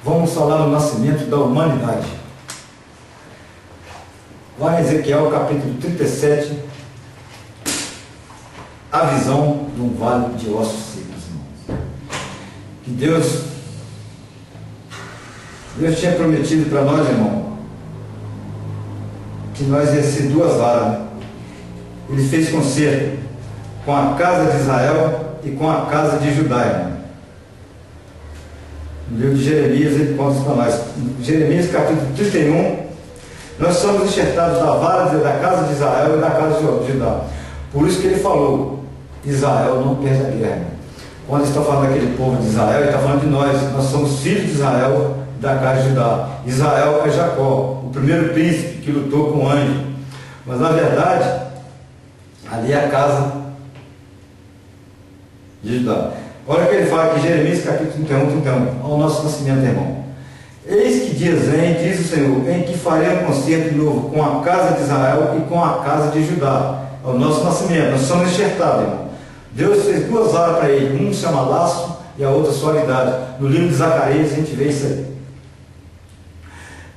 Vamos falar do nascimento da humanidade. Lá em Ezequiel, capítulo 37, a visão de um vale de ossos secos, irmãos. Que Deus tinha prometido para nós, irmão, que nós ia ser duas varas. Ele fez concerto com a casa de Israel e com a casa de Judá, irmão. No livro de Jeremias ele conta isso para nós. Jeremias capítulo 31, nós somos enxertados da vara da casa de Israel e da casa de Judá. Por isso que ele falou, Israel não perde a guerra, irmão. Quando ele está falando daquele povo de Israel, ele está falando de nós somos filhos de Israel da casa de Judá. Israel é Jacó, o primeiro príncipe que lutou com o anjo. Mas na verdade, ali é a casa de Judá. Olha o que ele fala aqui, Jeremias capítulo 31, ao nosso nascimento, irmão. Eis que dias vem, diz o Senhor, em que farei um concerto novo com a casa de Israel e com a casa de Judá. É o nosso nascimento, nós somos enxertados, irmão. Deus fez duas varas para ele, um chama laço e a outra suavidade. No livro de Zacarias a gente vê isso aí.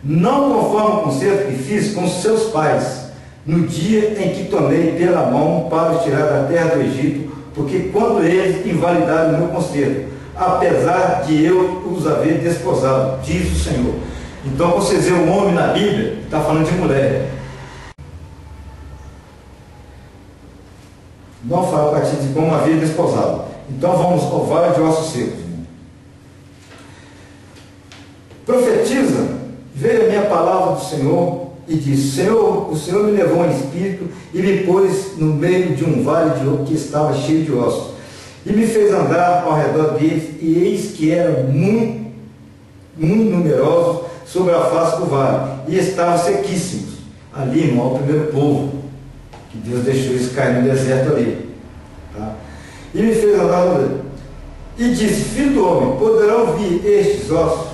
Não conforme o concerto que fiz com seus pais, no dia em que tomei pela mão para os tirar da terra do Egito, porque quando eles invalidaram o meu concerto, apesar de eu os haver desposado, diz o Senhor. Então, quando você vê um homem na Bíblia, está falando de mulher. Não fala a partir de como havia desposado. Então, vamos ao vale de ossos secos. Profetiza, veio a minha palavra do Senhor e disse: Senhor, o Senhor me levou em espírito e me pôs no meio de um vale que estava cheio de ossos, e me fez andar ao redor deles, e eis que eram muito numerosos sobre a face do vale, e estavam sequíssimos. Ali, irmão, o primeiro povo, que Deus deixou eles cair no deserto ali. Tá? E me fez andar ao redor. E disse: Filho do homem, poderão vir estes ossos?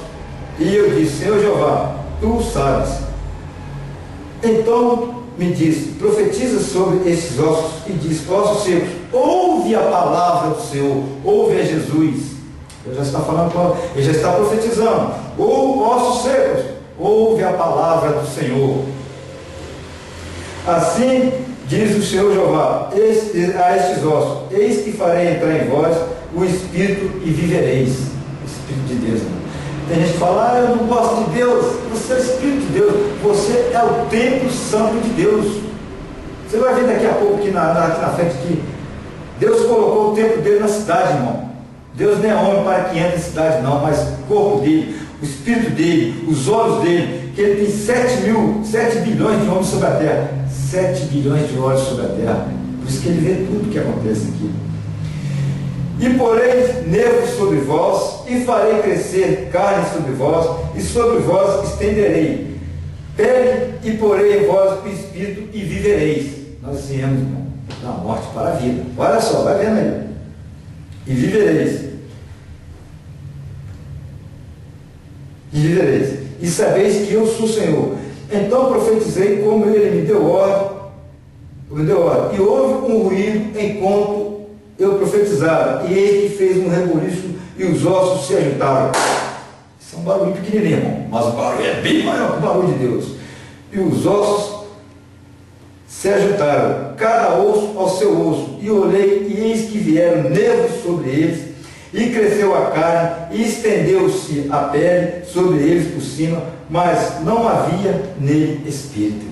E eu disse: Senhor Jeová, tu o sabes. Então me disse: profetiza sobre esses ossos e diz: ossos secos, ouve a palavra do Senhor, ouve a Jesus. Ele já está falando, ele já está profetizando. Ou ossos secos, ouve a palavra do Senhor. Assim diz o Senhor Jeová a estes ossos: eis que farei entrar em vós o Espírito e vivereis. O Espírito de Deus, irmão. Tem gente que fala: eu não gosto de Deus. Você é o Espírito de Deus, você é o templo santo de Deus. Você vai ver daqui a pouco aqui na frente que Deus colocou o templo dele na cidade, irmão. Deus não é homem para que entre na cidade, não, mas o corpo dele, o Espírito dele, os olhos dele, que ele tem 7 bilhões de homens sobre a terra. 7 bilhões de olhos sobre a terra. Por isso que ele vê tudo que acontece aqui. E porei nervos sobre vós, e farei crescer carne sobre vós, e sobre vós estenderei pele, e porei em vós o espírito, e vivereis. Nós viemos, irmão, da morte para a vida. Olha só, vai vendo aí. E vivereis. E vivereis. E sabeis que eu sou o Senhor. Então profetizei como ele me deu ordem. E houve um ruído enquanto eu profetizava, e ele fez um reboliço e os ossos se agitaram. Isso é um barulho pequenininho, irmão, mas o barulho é bem maior que o barulho de Deus. E os ossos se agitaram, cada osso ao seu osso, e olhei, e eis que vieram nervos sobre eles, e cresceu a carne, e estendeu-se a pele sobre eles por cima, mas não havia nele espírito.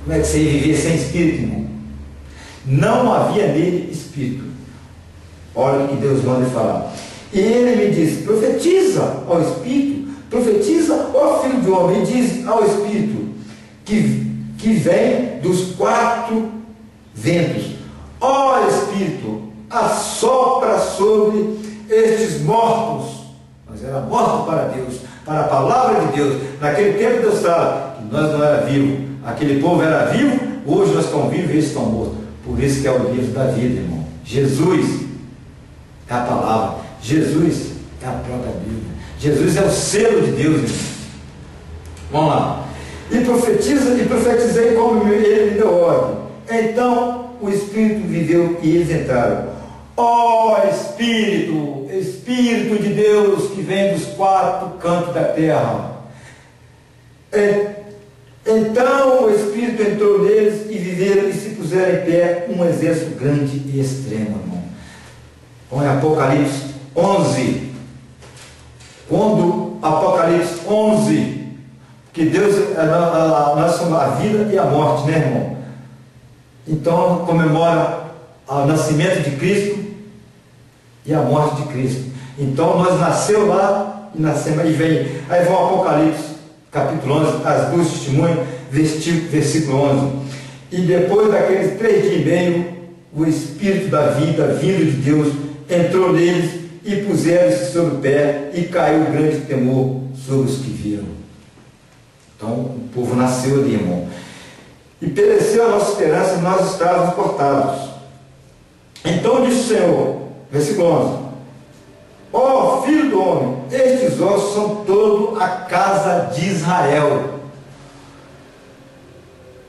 Como é que você ia viver sem espírito, irmão? Não havia nele espírito. Olha o que Deus manda falar. E ele me disse: profetiza ao espírito, profetiza ao filho do homem, e diz ao espírito que vem dos 4 ventos: ó Espírito, assopra sobre estes mortos. Mas era morto para Deus, para a palavra de Deus. Naquele tempo Deus fala que nós não era vivo, aquele povo era vivo, hoje nós estamos vivos e eles estão mortos. Por isso que é o livro da vida, irmão. Jesus é a palavra, Jesus é a própria Bíblia, Jesus é o selo de Deus, irmão. Vamos lá. E profetizei como ele me deu ordem. Então o Espírito viveu e eles entraram. Ó Espírito, Espírito de Deus que vem dos quatro cantos da terra. Então o Espírito entrou neles e viveram e se puseram em pé um exército grande e extremo, irmão. Põe Apocalipse 11. Quando Apocalipse 11, que Deus, nós somos a vida e a morte, né, irmão? Então comemora o nascimento de Cristo e a morte de Cristo. Então nós nasceu lá e nascemos, aí vem o Apocalipse capítulo 11, as duas testemunhas, versículo 11. E depois daqueles 3 dias e meio, o Espírito da vida, vindo de Deus, entrou neles e puseram-se sobre o pé, e caiu grande temor sobre os que viram. Então o povo nasceu ali, irmão. E pereceu a nossa esperança, e nós estávamos cortados. Então disse o Senhor, versículo 11: ó filho do homem, estes ossos são toda a casa de Israel.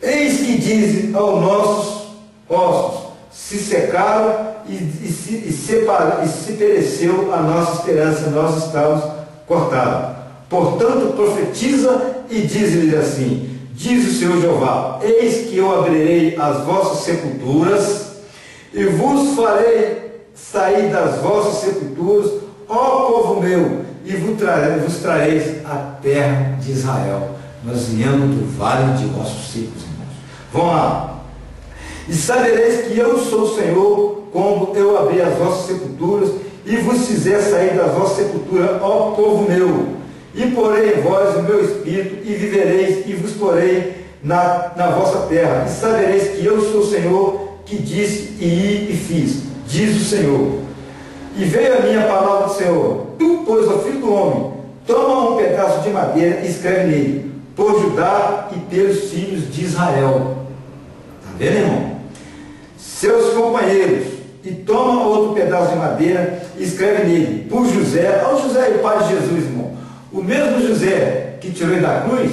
Eis que dizem aos nossos ossos: se secaram e se pereceu a nossa esperança, nós estávamos cortados. Portanto, profetiza e diz-lhes assim: diz o Senhor Jeová: eis que eu abrirei as vossas sepulturas e vos farei sair das vossas sepulturas, ó povo meu, e vos trareis a terra de Israel. Nós viemos do vale de ossos secos, irmãos. Vamos lá. E sabereis que eu sou o Senhor, quando eu abrir as vossas sepulturas e vos fizer sair das vossas sepulturas, ó povo meu, e porei em vós o meu espírito, e vivereis, e vos porei na vossa terra. E sabereis que eu sou o Senhor, que disse e fiz, diz o Senhor. E veio a minha palavra do Senhor: tu, pois, ó filho do homem, toma um pedaço de madeira e escreve nele: por Judá e pelos filhos de Israel. Está vendo, irmão? Seus companheiros. E toma outro pedaço de madeira e escreve nele: por José. Olha o José, o pai de Jesus, irmão. O mesmo José que tirou ele da cruz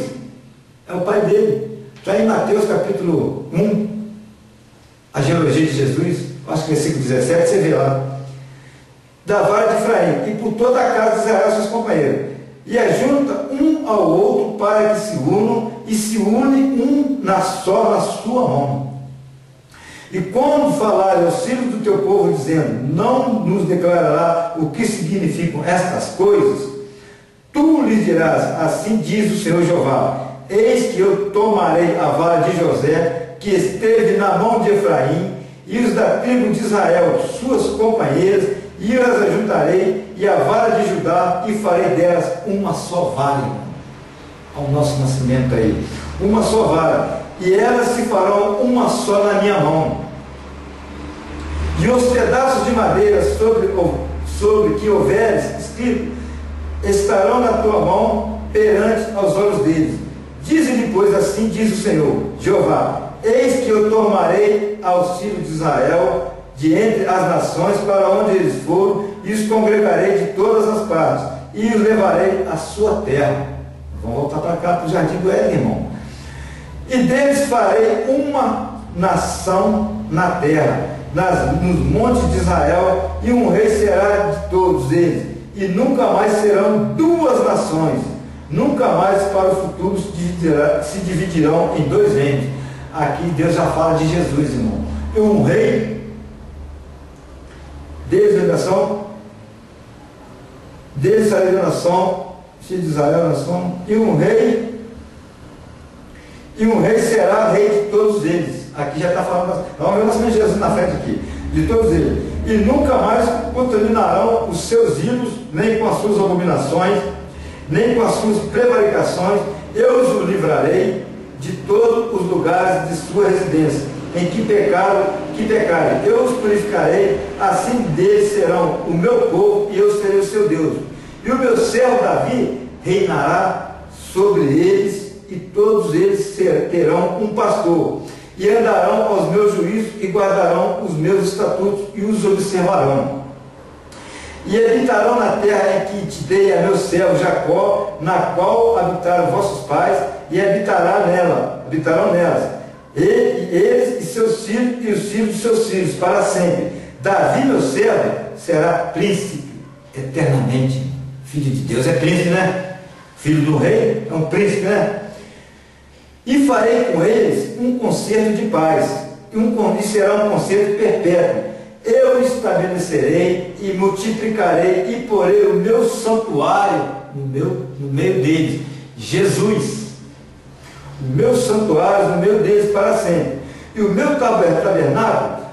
é o pai dele. Já em Mateus capítulo 1, a genealogia de Jesus, acho que versículo 17, você vê lá: da vara de Efraim, e por toda a casa de Israel seus companheiros, e ajunta um ao outro para que se unam, e se une um só na sua mão. E quando falarem aos filhos do teu povo, dizendo: não nos declarará o que significam estas coisas, tu lhes dirás: assim diz o Senhor Jeová: eis que eu tomarei a vara de José, que esteve na mão de Efraim, e os da tribo de Israel, suas companheiras, e as ajuntarei, e a vara de Judá, e farei delas uma só vara. Ao nosso nascimento aí, uma só vara, e elas se farão uma só na minha mão. E os pedaços de madeira sobre que houveres escrito estarão na tua mão perante aos olhos deles. Dize-lhe, pois, assim diz o Senhor Jeová: eis que eu tomarei aos filhos de Israel de entre as nações para onde eles foram, e os congregarei de todas as partes, e os levarei à sua terra. Vamos voltar para cá, para o jardim do Éden, irmão. E deles farei uma nação na terra, nos montes de Israel, e um rei será de todos eles, e nunca mais serão duas nações, nunca mais para o futuro se dividirão em dois reinos. Aqui Deus já fala de Jesus, irmão. E um rei, desde a nação, desde a nação, filho de Israel, a nação, e um rei será rei de todos eles. Aqui já está falando, vamos ver o nascimento de Jesus na frente aqui, de todos eles. E nunca mais contaminarão os seus ídolos, nem com as suas abominações, nem com as suas prevaricações. Eu os livrarei de todos os lugares de sua residência, em que pecarem. Eu os purificarei, assim deles serão o meu povo, e eu serei o seu Deus. E o meu servo Davi reinará sobre eles, e todos eles terão um pastor, e andarão aos meus juízos, e guardarão os meus estatutos, e os observarão. E habitarão na terra em que te dei a meu servo Jacó, na qual habitaram vossos pais, e habitarão nelas, eles e seus filhos, e os filhos de seus filhos, para sempre. Davi, meu servo, será príncipe eternamente. Filho de Deus é príncipe, né? Filho do rei é um príncipe, né? E farei com eles um concerto de paz, e será um concerto perpétuo. Eu estabelecerei e multiplicarei e porei o meu santuário no meio deles. Jesus. O meu santuário no meio deles para sempre. E o meu tabernáculo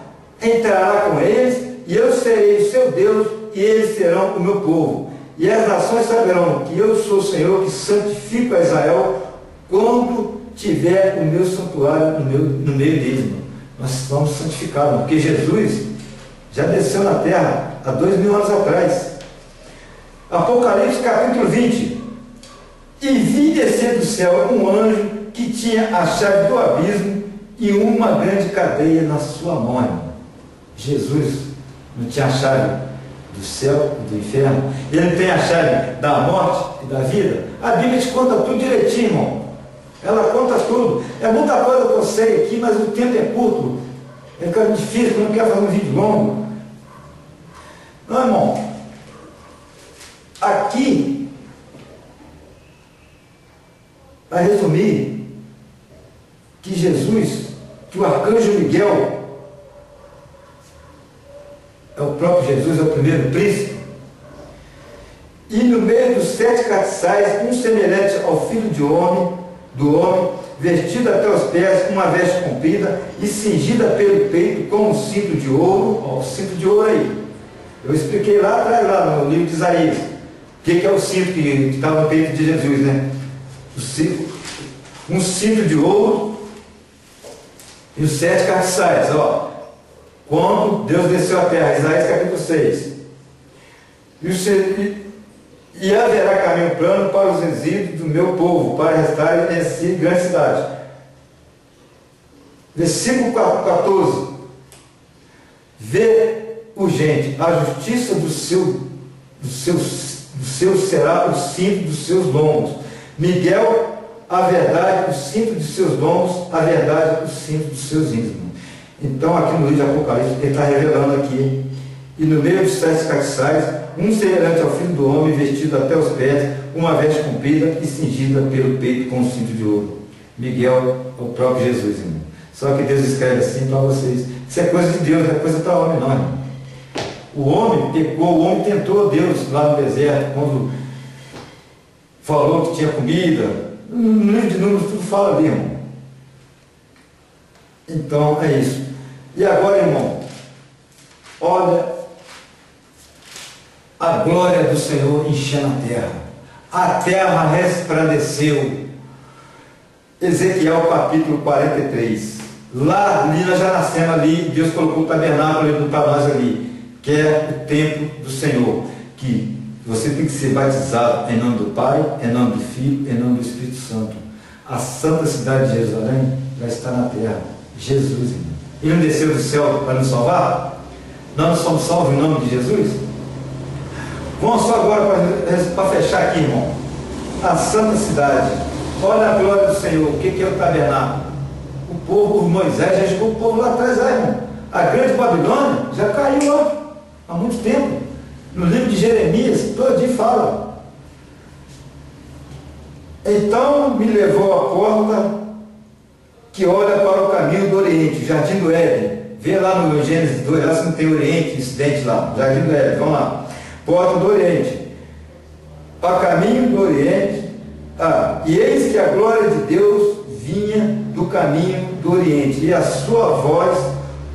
entrará com eles, e eu serei o seu Deus, e eles serão o meu povo. E as nações saberão que eu sou o Senhor, que santifico a Israel, quando tiver o meu santuário no meio deles. Irmão. Nós estamos santificados, porque Jesus já desceu na terra há 2000 anos atrás. Apocalipse capítulo 20. E vi descer do céu um anjo que tinha a chave do abismo e uma grande cadeia na sua mão. Irmão. Jesus não tinha a chave do céu e do inferno. Ele tem a chave da morte e da vida. A Bíblia te conta tudo direitinho, irmão. Ela conta tudo. É muita coisa que eu sei aqui, mas o tempo é curto. É difícil, eu não quero fazer um vídeo longo. Não, irmão. Aqui, para resumir, que Jesus, que o arcanjo Miguel, é o próprio Jesus, é o primeiro príncipe, e no meio dos 7 castiçais, um semelhante ao filho do homem, vestido até os pés, com uma veste comprida e cingida pelo peito com um cinto de ouro. Ó, o cinto de ouro aí. Eu expliquei lá atrás, lá no livro de Isaías, o que é o cinto que estava no peito de Jesus, né? Um cinto de ouro e os 7 castiçais, ó. Quando Deus desceu à terra, Isaías capítulo 6. E haverá caminho plano para os resíduos do meu povo, para restar em grande cidade. Versículo 14. Vê, urgente, a justiça do seu será o cinto dos seus lombos. Miguel, a verdade, o cinto de seus lombos, a verdade, o cinto dos seus íntimos. Então, aqui no livro de Apocalipse, ele está revelando aqui, e no meio dos 7 castiçais, um semelhante ao filho do homem, vestido até os pés, uma veste comprida e cingida pelo peito com um cinto de ouro. Miguel é o próprio Jesus, irmão. Só que Deus escreve assim para vocês. Isso é coisa de Deus, não é coisa para homem, não, irmão. O homem pecou, o homem tentou Deus lá no deserto, quando falou que tinha comida. No livro de Números tudo fala ali, irmão. Então é isso. E agora, irmão, olha a glória do Senhor enchendo a terra. A terra resplandeceu. Ezequiel capítulo 43. Lá ali nós já nascemos ali, Deus colocou o tabernáculo para nós ali, que é o templo do Senhor, que você tem que ser batizado em nome do Pai, em nome do Filho, em nome do Espírito Santo. A santa cidade de Jerusalém já está na terra. Jesus, irmão. Ele não desceu do céu para nos salvar? Nós somos salvos em nome de Jesus? Vamos só agora para fechar aqui, irmão. A santa cidade. Olha a glória do Senhor. O que é o tabernáculo? O povo, Moisés já jogou o povo lá atrás, irmão. A grande Babilônia já caiu lá há muito tempo. No livro de Jeremias, todinho fala. Então me levou à porta que olha para o caminho do Oriente, o Jardim do Éden. Vê lá no Gênesis 2, lá se não tem Oriente, incidente lá, Jardim do Éden, vamos lá. Porta do Oriente. A caminho do Oriente. E eis que a glória de Deus vinha do caminho do Oriente, e a sua voz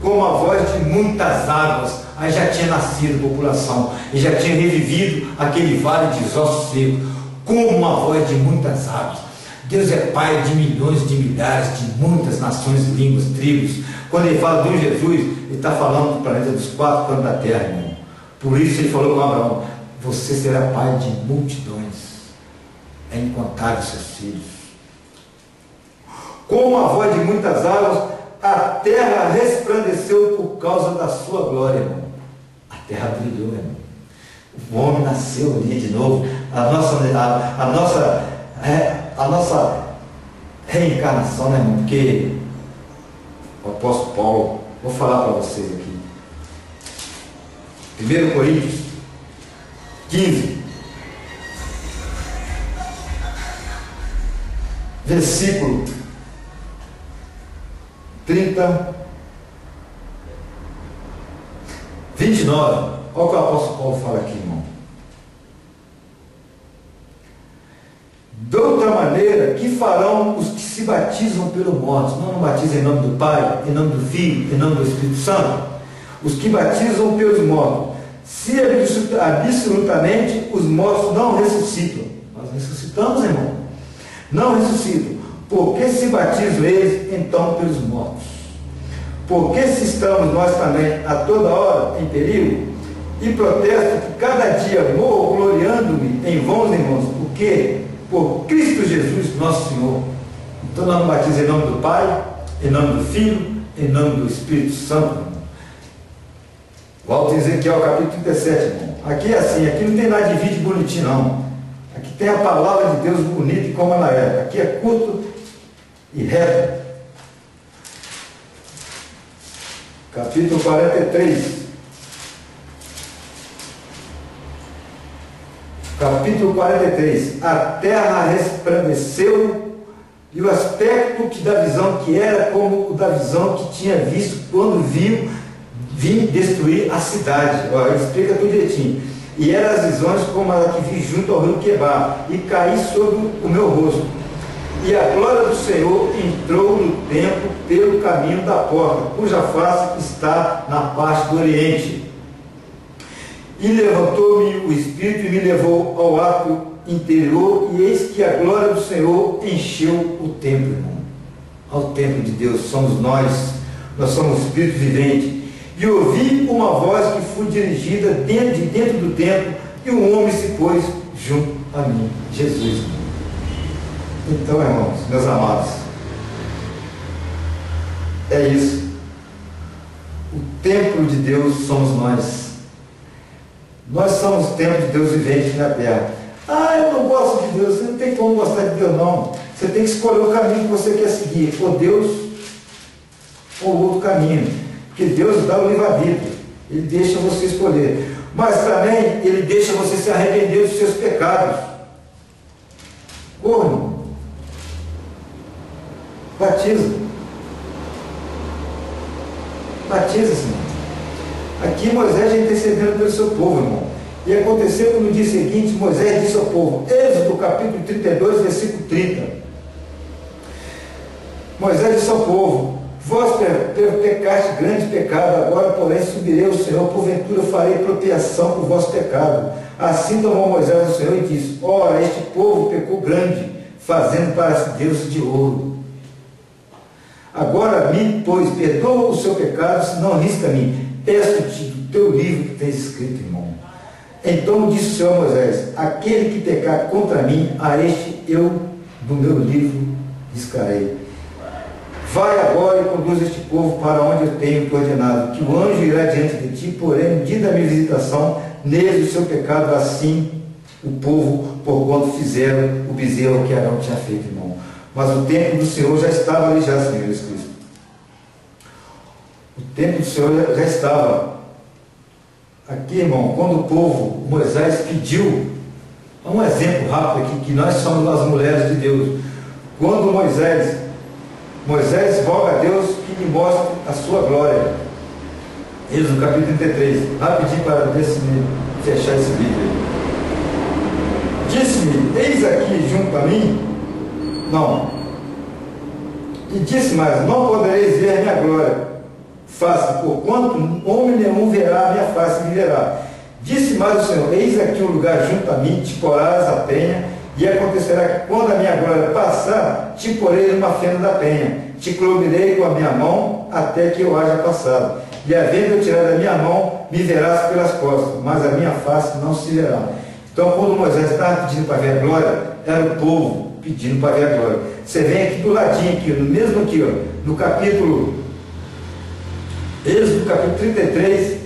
como a voz de muitas águas. Aí já tinha nascido a população, e já tinha revivido aquele vale de ossos secos, como uma voz de muitas águas. Deus é Pai de milhões, de milhares, de muitas nações, línguas, tribos. Quando ele fala de um Jesus, ele está falando do planeta dos 4 cantos da terra, irmão. Por isso ele falou com Abraão: você será pai de multidões, é incontável seus filhos. Com a voz de muitas águas, a terra resplandeceu por causa da sua glória, irmão. A terra brilhou, irmão. O homem nasceu ali de novo. A nossa reencarnação, né, irmão? Porque o apóstolo Paulo, vou falar para vocês aqui. 1 Coríntios, 15, versículo 29. Olha o que o apóstolo Paulo fala aqui, irmão. De outra maneira, que farão os que se batizam pelo mortos? Não batizam em nome do Pai, em nome do Filho, em nome do Espírito Santo. Os que batizam pelos mortos. Se absolutamente os mortos não ressuscitam. Nós ressuscitamos, irmão? Não ressuscitam. Porque se batizam eles, então, pelos mortos? Porque se estamos nós também a toda hora em perigo, e protesto que cada dia morro gloriando-me em vãos irmãos, porque por Cristo Jesus, nosso Senhor. Então nós não batizamos em nome do Pai, em nome do Filho, em nome do Espírito Santo, irmão. Volta em Ezequiel capítulo 37, irmão. Aqui é assim, aqui não tem nada de vídeo bonitinho, não. Aqui tem a palavra de Deus bonita e como ela é. Aqui é curto e reto. Capítulo 43. Capítulo 43. A terra resplandeceu e o aspecto da visão que era como o da visão que tinha visto quando vim destruir a cidade. Olha, ele explica tudo direitinho. E eram as visões como a que vi junto ao rio Quebar, e caí sobre o meu rosto. E a glória do Senhor entrou no templo pelo caminho da porta, cuja face está na parte do oriente. E levantou-me o Espírito e me levou ao átrio interior, e eis que a glória do Senhor encheu o templo, irmão. Ao templo de Deus somos nós somos o Espírito vivente. E ouvi uma voz que foi dirigida dentro do templo, e um homem se pôs junto a mim, Jesus. Então, irmãos, meus amados, é isso. O templo de Deus somos nós. Nós somos o templo de Deus vivente na terra. Ah, eu não gosto de Deus. Você não tem como gostar de Deus, não. Você tem que escolher o caminho que você quer seguir, ou Deus ou outro caminho. Porque Deus dá o livre-arbítrio, Ele deixa você escolher, mas também Ele deixa você se arrepender dos seus pecados. Corre, batiza, batiza-se. Aqui Moisés já intercedendo pelo seu povo, irmão. E aconteceu que no dia seguinte Moisés disse ao povo, Êxodo capítulo 32, versículo 30. Moisés disse ao povo, vós pecaste grande pecado, agora porém subirei ao Senhor, porventura farei propiciação por vosso pecado. Assim tomou Moisés ao Senhor e disse, ora, este povo pecou grande, fazendo para si Deus de ouro. Agora me, pois, perdoa o seu pecado, se não risca-me, peço-te do teu livro que tens escrito, irmão. Então disse o Senhor a Moisés, aquele que pecar contra mim, a este eu do meu livro riscarei. Vai agora e conduz este povo para onde eu tenho te ordenado, que o anjo irá diante de ti, porém, no dia da minha visitação, neles o seu pecado, assim o povo, porquanto fizeram o bezerro que Arão tinha feito, irmão. Mas o templo do Senhor já estava ali, já, Senhor Jesus Cristo. O templo do Senhor já estava aqui, irmão. Quando o povo, Moisés pediu, um exemplo rápido aqui, que nós somos as mulheres de Deus. Quando Moisés roga a Deus que lhe mostre a sua glória. Êxodo capítulo 33. Rapidinho para ver se me fechar esse vídeo aí. Disse-me, eis aqui junto a mim. Não. E disse mais, não podereis ver a minha glória. Face, porquanto homem nenhum verá a minha face e me verá. Disse mais o Senhor, eis aqui um lugar junto a mim, te porás a penha. E acontecerá que quando a minha glória passar, te porei numa fenda da penha, te cobrirei com a minha mão até que eu haja passado. E havendo eu tirado a minha mão, me verás pelas costas, mas a minha face não se verá. Então, quando Moisés estava pedindo para ver a glória, era o povo pedindo para ver a glória. Você vem aqui do ladinho, aqui, no mesmo aqui, ó, no capítulo, Êxodo capítulo 33,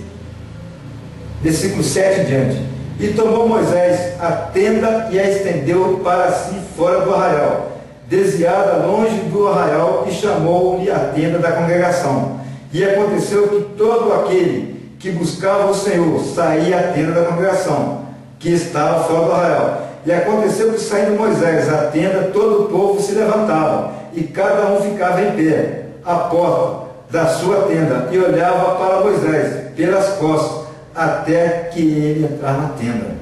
versículo 7 em diante. E tomou Moisés a tenda e a estendeu para si fora do arraial, desviada longe do arraial, e chamou-lhe a tenda da congregação. E aconteceu que todo aquele que buscava o Senhor saía à tenda da congregação. que estava fora do arraial. E aconteceu que, saindo Moisés à tenda, todo o povo se levantava, e cada um ficava em pé, à porta da sua tenda, e olhava para Moisés pelas costas, até que ele entrar na tenda.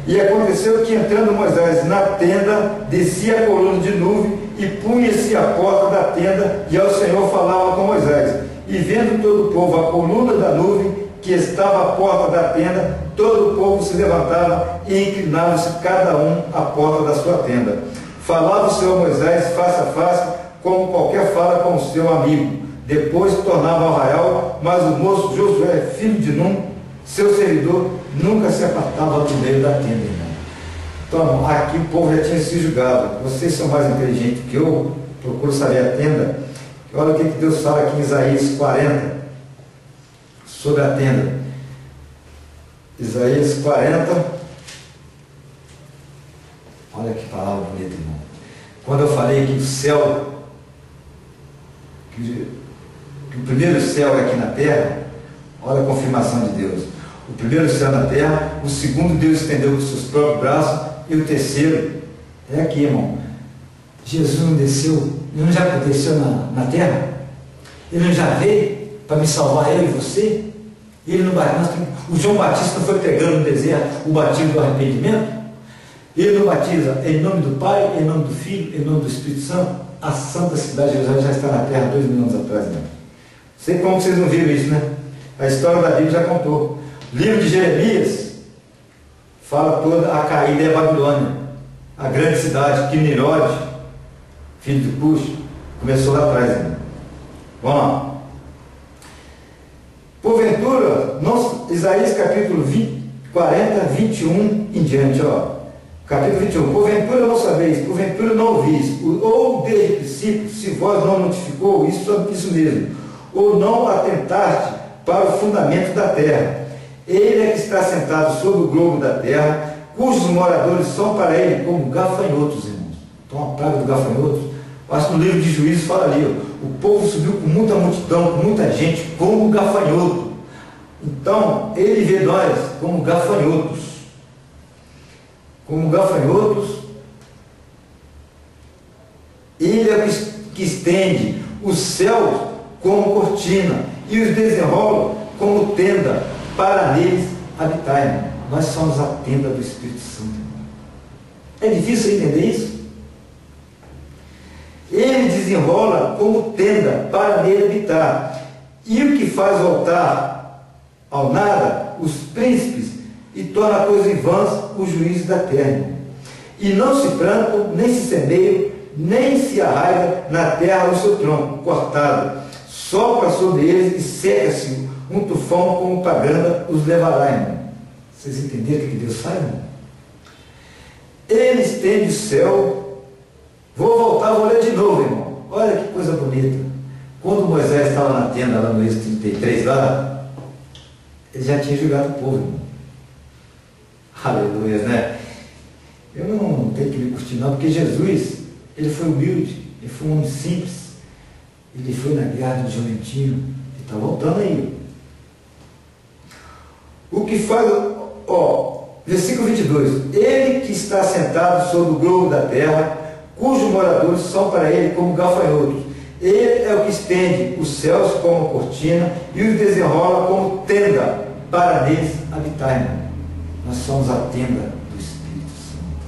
E aconteceu que, entrando Moisés na tenda, descia a coluna de nuvem, e punha-se à porta da tenda, e ao Senhor falava com Moisés. E vendo todo o povo a coluna da nuvem, que estava à porta da tenda, todo o povo se levantava e inclinava-se cada um à porta da sua tenda. Falava o Senhor Moisés face a face, como qualquer fala com o seu amigo. Depois tornava ao arraial, mas o moço Josué, filho de Num, seu servidor, nunca se apartava do meio da tenda, irmão. Então, aqui o povo já tinha se julgado. Vocês são mais inteligentes que eu, procuro saber a tenda. Olha o que Deus fala aqui em Isaías 40, sobre a tenda. Isaías 40, olha que palavra bonita, irmão. Quando eu falei que o céu, que o primeiro céu é aqui na terra, olha a confirmação de Deus. O primeiro céu na terra, o segundo Deus estendeu com os seus próprios braços, e o terceiro é aqui, irmão. Jesus não desceu, ele não já desceu na terra? Ele não já veio para me salvar, eu e você? Ele não batiza, o João Batista não foi pregando no deserto o batismo do arrependimento? Ele não batiza em nome do Pai, em nome do Filho, em nome do Espírito Santo? A santa cidade de Jerusalém já está na terra 2000 anos atrás, né? Sei como vocês não viram isso, né? A história da Bíblia já contou. O livro de Jeremias fala toda a caída da Babilônia, a grande cidade que Nimrod, filho de Cush, começou lá atrás, né? Vamos lá. Porventura, Isaías capítulo 40, 21 em diante, ó. Capítulo 21. Porventura não sabeis, porventura não ouvis, ou desde o princípio, se vós não notificou, isso mesmo, ou não atentaste para o fundamento da terra. Ele é que está sentado sobre o globo da terra, cujos moradores são para ele como gafanhotos, irmãos. Então a praga do gafanhoto, acho que no livro de Juízes fala ali, ó, o povo subiu com muita multidão, com muita gente, como gafanhoto. Então, ele vê nós como gafanhotos. Como gafanhotos, ele é o que estende os céus como cortina e os desenrola como tenda para neles habitarem. Nós somos a tenda do Espírito Santo. É difícil entender isso? Ele desenrola como tenda para nele habitar. E o que faz voltar ao nada os príncipes e torna a coisa em vãs os juízes da terra. E não se plantam, nem se semeiam, nem se arraiga na terra o seu tronco cortado. Sopra sobre eles e seca-se um tufão como paganda os levará, irmão. Vocês entenderam o que Deus faz, irmão? Ele estende o céu. Vou voltar, vou ler de novo, irmão. Olha que coisa bonita. Quando Moisés estava na tenda, lá no Êxodo 33, lá, ele já tinha julgado o povo, irmão. Aleluia, né? Eu não tenho que me curtir não, porque Jesus, ele foi humilde, ele foi um homem simples, ele foi na guerra do jumentinho, ele está voltando aí. O que faz, versículo 22, ele que está sentado sobre o globo da terra, cujos moradores são para ele como gafanhotos. Ele é o que estende os céus como cortina e os desenrola como tenda para neles habitarem. Nós somos a tenda do Espírito Santo.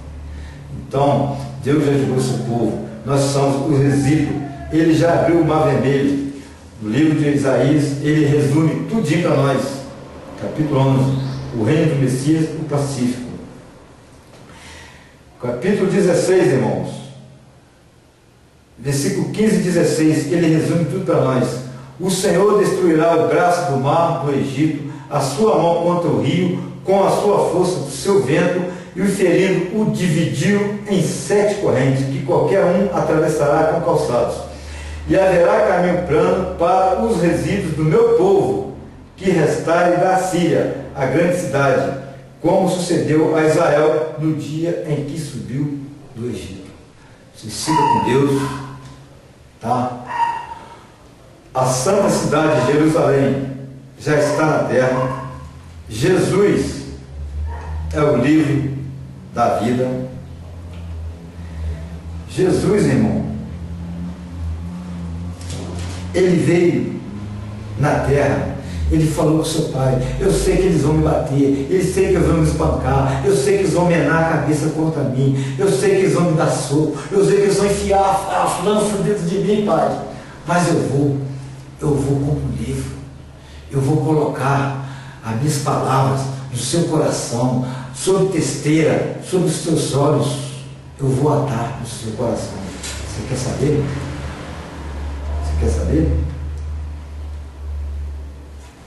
Então, Deus já julgou seu povo. Nós somos o resíduo. Ele já abriu o mar vermelho. No livro de Isaías, ele resume tudinho para nós. Capítulo 11. O reino do Messias, o Pacífico. Capítulo 16, irmãos. Versículo 15 e 16, ele resume tudo para nós. O Senhor destruirá o braço do mar do Egito, a sua mão contra o rio, com a sua força do seu vento, e o ferindo o dividiu em 7 correntes, que qualquer um atravessará com calçados. E haverá caminho plano para os resíduos do meu povo, que restarem da Síria, a grande cidade, como sucedeu a Israel no dia em que subiu do Egito. Se siga com Deus, tá? A santa cidade de Jerusalém já está na terra. Jesus é o livro da vida. Jesus, irmão, ele veio na terra, ele falou com seu pai: eu sei que eles vão me bater, eu sei que eles vão me espancar, eu sei que eles vão menar a cabeça contra mim, eu sei que eles vão me dar soco, eu sei que eles vão enfiar a lança dentro de mim, pai, mas eu vou como um livro, eu vou colocar as minhas palavras no seu coração, sob testeira, sob os teus olhos, eu vou atar no seu coração. Você quer saber? Você quer saber?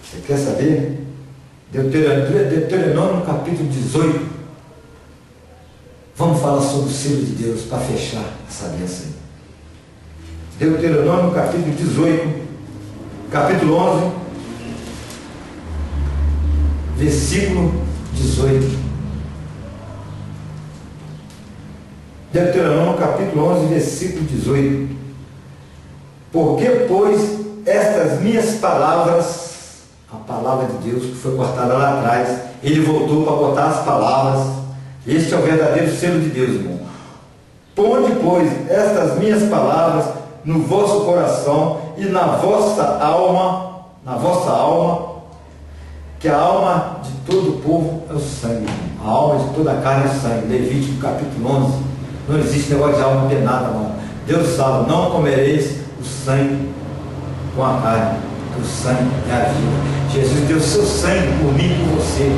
Você quer saber? Deuteronômio capítulo 18. Vamos falar sobre o selo de Deus para fechar essa bênção aí. Deuteronômio capítulo 18, capítulo 11, versículo 18. Deuteronômio capítulo 11, versículo 18. Porque, pois, estas minhas palavras, a palavra de Deus que foi cortada lá atrás, ele voltou para botar as palavras. Este é o verdadeiro selo de Deus, irmão. Ponde, pois, estas minhas palavras no vosso coração e na vossa alma, que a alma de todo o povo é o sangue, a alma de toda a carne é o sangue. Levítico capítulo 11. Não existe negócio de alma penada, não. Deus fala: não comereis o sangue com a carne, porque o sangue é a vida. Jesus deu o seu sangue por mim e por você.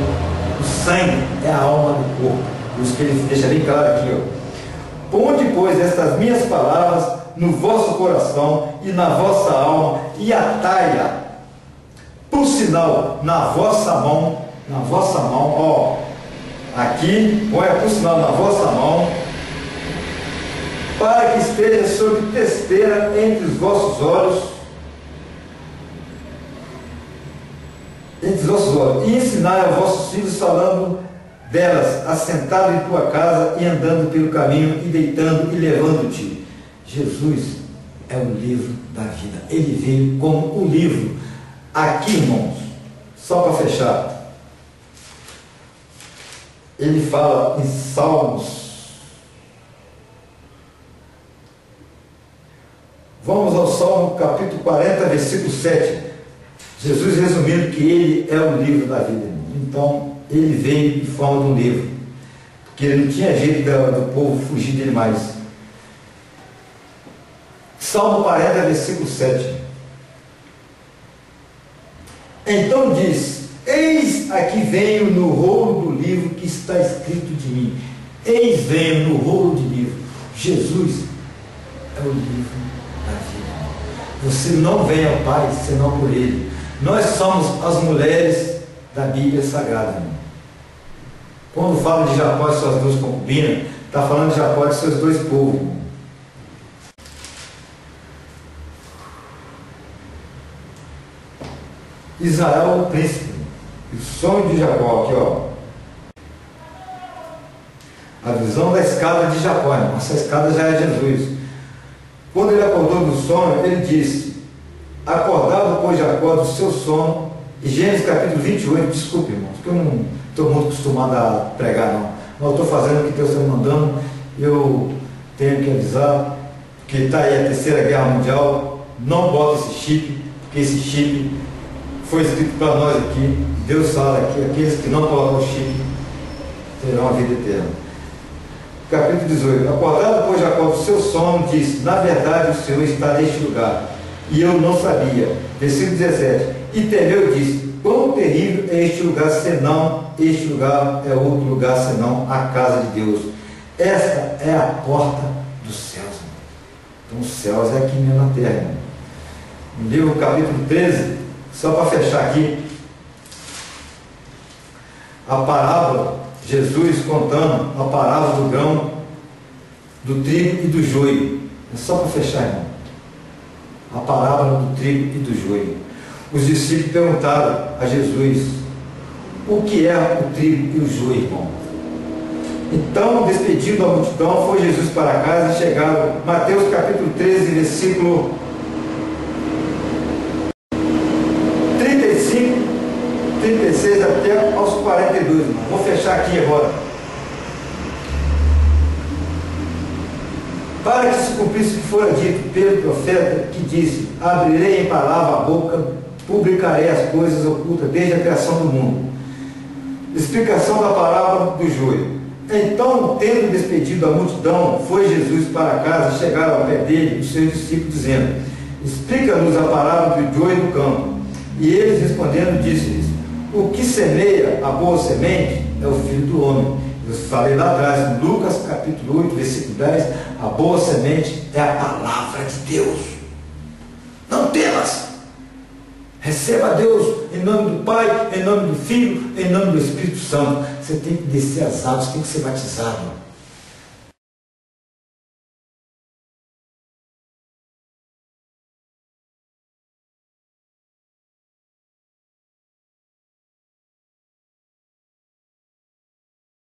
O sangue é a alma do corpo. Por isso que ele deixa bem claro aqui, ó. Ponde, pois, estas minhas palavras no vosso coração e na vossa alma, e atai-a por sinal na vossa mão, ó, aqui, põe por sinal na vossa mão, para que esteja sob testeira entre os vossos olhos, e ensinai aos vossos filhos, falando delas, assentado em tua casa e andando pelo caminho, e deitando e levando-te. Jesus é o livro da vida. Ele veio como o livro. Aqui, irmãos, só para fechar, ele fala em Salmos. Vamos ao Salmo capítulo 40, versículo 7. Jesus resumindo que ele é o livro da vida. Então, ele veio em forma de um livro, porque ele não tinha jeito do povo fugir dele mais. Salmo 40, versículo 7. Então diz: eis aqui venho no rolo do livro que está escrito de mim. Eis venho no rolo de livro. Jesus é o livro da vida. Você não vem ao Pai senão por Ele. Nós somos as mulheres da Bíblia Sagrada, irmão. Quando fala de Jacó e suas duas concubinas, está falando de Jacó e seus dois povos, irmão. Israel, o príncipe, o sonho de Jacó, aqui, ó. A visão da escada de Jacó, irmão. Essa escada já é Jesus. Quando ele acordou do sonho, ele disse: acordado, pois, Jacó do seu sono. E Gênesis capítulo 28, desculpe, irmão, porque eu não estou muito acostumado a pregar, não. Mas eu estou fazendo o que Deus está me mandando. Eu tenho que avisar, porque está aí a Terceira Guerra Mundial. Não bota esse chip, porque esse chip foi escrito para nós aqui. Deus fala aqui: aqueles que não colocam o chip terão a vida eterna. Capítulo 18. Acordado, pois, Jacó do seu sono, disse: na verdade o Senhor está neste lugar, e eu não sabia. Versículo 17. E temeu e disse: quão terrível é este lugar, senão este lugar é outro lugar, senão a casa de Deus. Esta é a porta dos céus, irmão. Então os céus é aqui mesmo na terra, irmão. No livro capítulo 13, só para fechar aqui, a parábola, Jesus contando a parábola do grão, do trigo e do joio. É só para fechar, irmão. A parábola do trigo e do joio. Os discípulos perguntaram a Jesus: o que é o trigo e o joio, irmão? Então, despedindo a multidão, foi Jesus para casa e chegaram. Mateus capítulo 13, versículo 36 até aos 42. Deus, irmão. Vou fechar aqui agora. Para que se cumprisse o que fora dito pelo profeta, que disse: abrirei em palavra a boca, publicarei as coisas ocultas desde a criação do mundo. Explicação da parábola do joio. Então, tendo despedido a multidão, foi Jesus para casa, chegaram ao pé dele os seus discípulos, dizendo: explica-nos a parábola do joio do campo. E eles respondendo, disse-lhes: o que semeia a boa semente é o Filho do Homem. Eu falei lá atrás, em Lucas capítulo 8, versículo 10, a boa semente é a palavra de Deus. Não temas. Receba a Deus em nome do Pai, em nome do Filho, em nome do Espírito Santo. Você tem que descer as águas, tem que ser batizado.